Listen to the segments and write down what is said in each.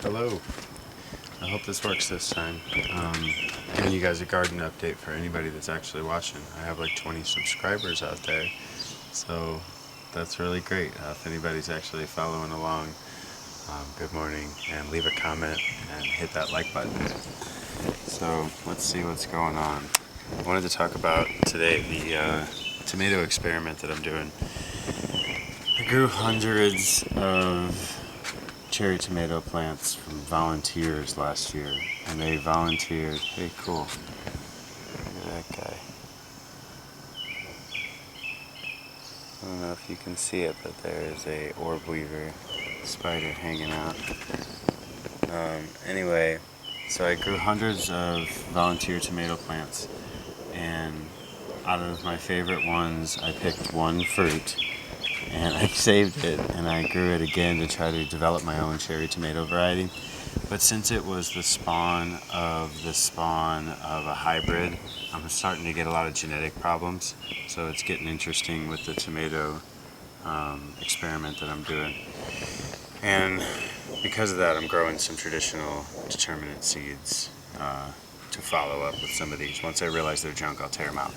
Hello. I hope this works this time. Giving you guys a garden update for anybody that's actually watching. I have like 20 subscribers out there, so that's really great. If anybody's actually following along, good morning, and leave a comment and hit that like button. So let's see what's going on. I wanted to talk about today the tomato experiment that I'm doing. I grew hundreds of cherry tomato plants from volunteers last year, and they volunteered. Hey, cool. Look at that guy. I don't know if you can see it, but there is a orb weaver spider hanging out. Anyway, so I grew hundreds of volunteer tomato plants, and out of my favorite ones, I picked one fruit, and I saved it, and I grew it again to try to develop my own cherry tomato variety. But since it was the spawn of a hybrid, I'm starting to get a lot of genetic problems. So it's getting interesting with the tomato experiment that I'm doing. And because of that, I'm growing some traditional determinate seeds to follow up with some of these. Once I realize they're junk, I'll tear them out.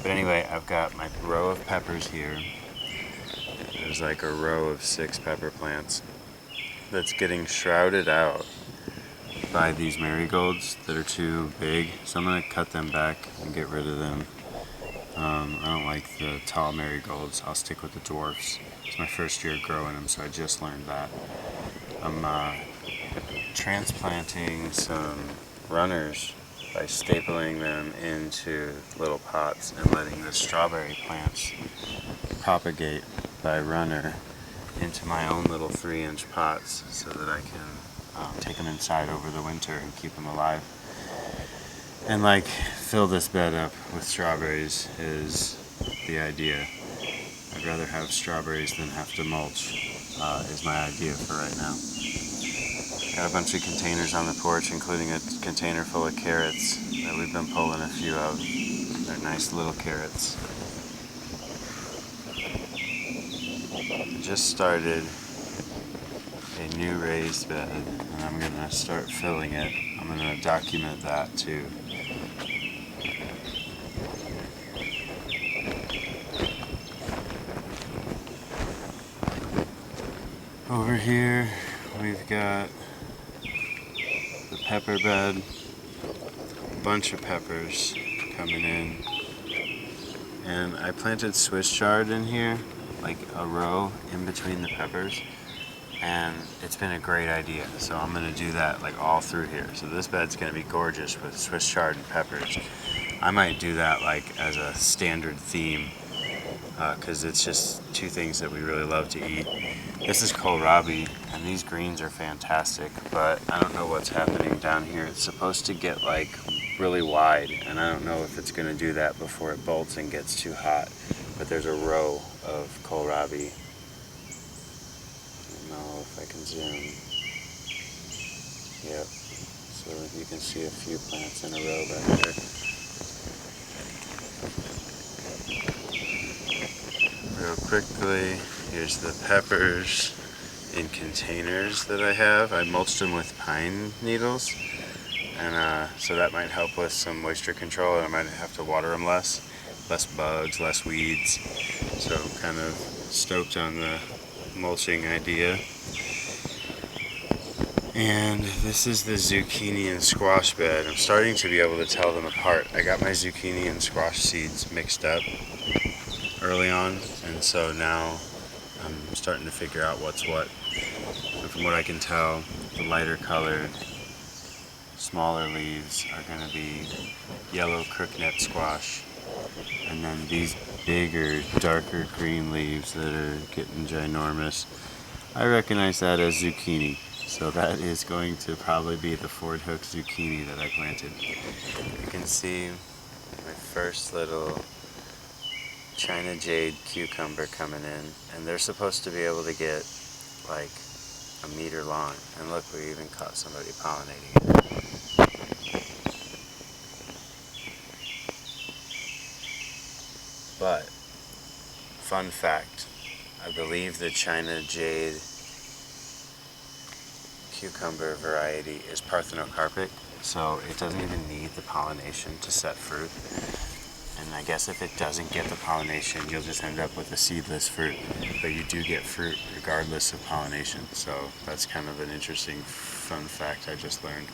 But anyway, I've got my row of peppers here. There's like a row of 6 pepper plants that's getting shrouded out by these marigolds that are too big, so I'm going to cut them back and get rid of them. I don't like the tall marigolds. I'll stick with the dwarfs. It's my first year growing them, so I just learned that. I'm transplanting some runners by stapling them into little pots and letting the strawberry plants propagate by runner into my own little 3-inch pots so that I can take them inside over the winter and keep them alive. And like fill this bed up with strawberries is the idea. I'd rather have strawberries than have to mulch is my idea for right now. Got a bunch of containers on the porch, including a container full of carrots that we've been pulling a few of. They're nice little carrots. I just started a new raised bed, and I'm going to start filling it. I'm going to document that too. Over here we've got the pepper bed, a bunch of peppers coming in, and I planted Swiss chard in here, like a row in between the peppers, and it's been a great idea. So I'm going to do that like all through here. So this bed's going to be gorgeous with Swiss chard and peppers. I might do that like as a standard theme because it's just 2 things that we really love to eat. This is kohlrabi, and these greens are fantastic, but I don't know what's happening down here. It's supposed to get like really wide, and I don't know if it's going to do that before it bolts and gets too hot. But there's a row of kohlrabi. I don't know if I can zoom. Yep. So you can see a few plants in a row back there. Real quickly, here's the peppers in containers that I have. I mulched them with pine needles, and so that might help with some moisture control, and I might have to water them less bugs, less weeds. So I'm kind of stoked on the mulching idea. And this is the zucchini and squash bed. I'm starting to be able to tell them apart. I got my zucchini and squash seeds mixed up early on, and so now I'm starting to figure out what's what. And from what I can tell, the lighter colored, smaller leaves are going to be yellow crookneck squash, and then these bigger, darker green leaves that are getting ginormous, I recognize that as zucchini. So that is going to probably be the Ford Hook zucchini that I planted. You can see my first little China Jade cucumber coming in, and they're supposed to be able to get like a meter long. And look, we even caught somebody pollinating it. But, fun fact, I believe the China Jade cucumber variety is parthenocarpic, so it doesn't even need the pollination to set fruit. And I guess if it doesn't get the pollination, you'll just end up with a seedless fruit. But you do get fruit regardless of pollination, so that's kind of an interesting fun fact I just learned.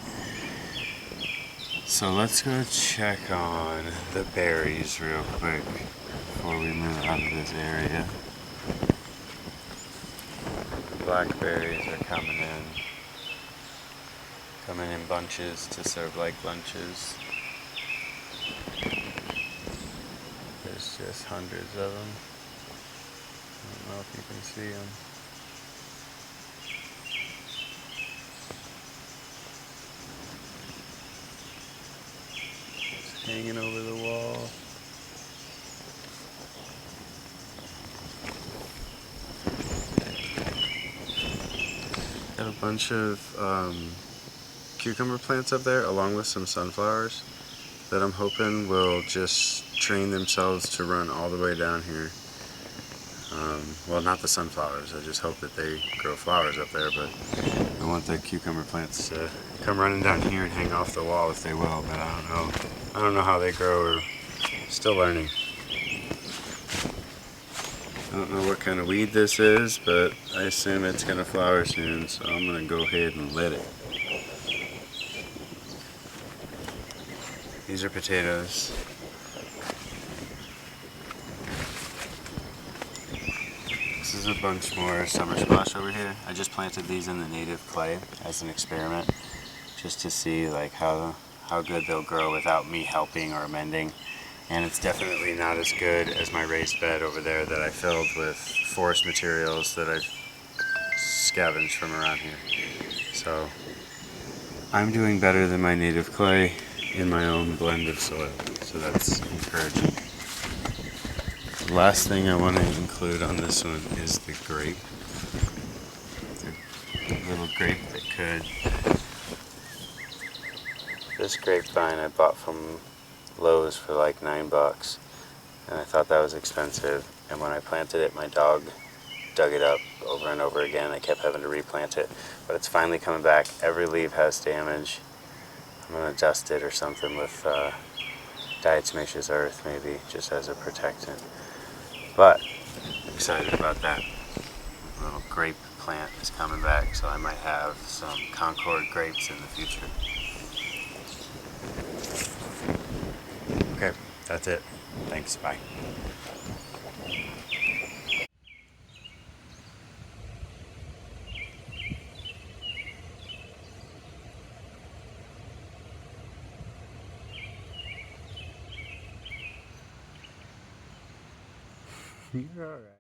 So let's go check on the berries real quick before we move out of this area. Blackberries are coming in bunches to serve like lunches. There's just hundreds of them. I don't know if you can see them. Just hanging over the wall. Got a bunch of cucumber plants up there along with some sunflowers that I'm hoping will just train themselves to run all the way down here. Well, not the sunflowers, I just hope that they grow flowers up there, but I want the cucumber plants to come running down here and hang off the wall if they will, but I don't know. I don't know how they grow, or still learning. I don't know what kind of weed this is, but I assume it's going to flower soon, so I'm going to go ahead and let it. These are potatoes. This is a bunch more summer squash over here. I just planted these in the native clay as an experiment, just to see like how good they'll grow without me helping or amending. And it's definitely not as good as my raised bed over there that I filled with forest materials that I've scavenged from around here. So I'm doing better than my native clay in my own blend of soil, so that's encouraging. The last thing I want to include on this one is the grape. The little grape that could. This grapevine I bought from Lowe's for like $9, and I thought that was expensive, and when I planted it, my dog dug it up over and over again. I kept having to replant it, but it's finally coming back. Every leaf has damage. I'm going to dust it or something with diatomaceous earth, maybe, just as a protectant. But I'm excited about that. A little grape plant is coming back, so I might have some Concord grapes in the future. Okay, that's it. Thanks, bye. You're all right.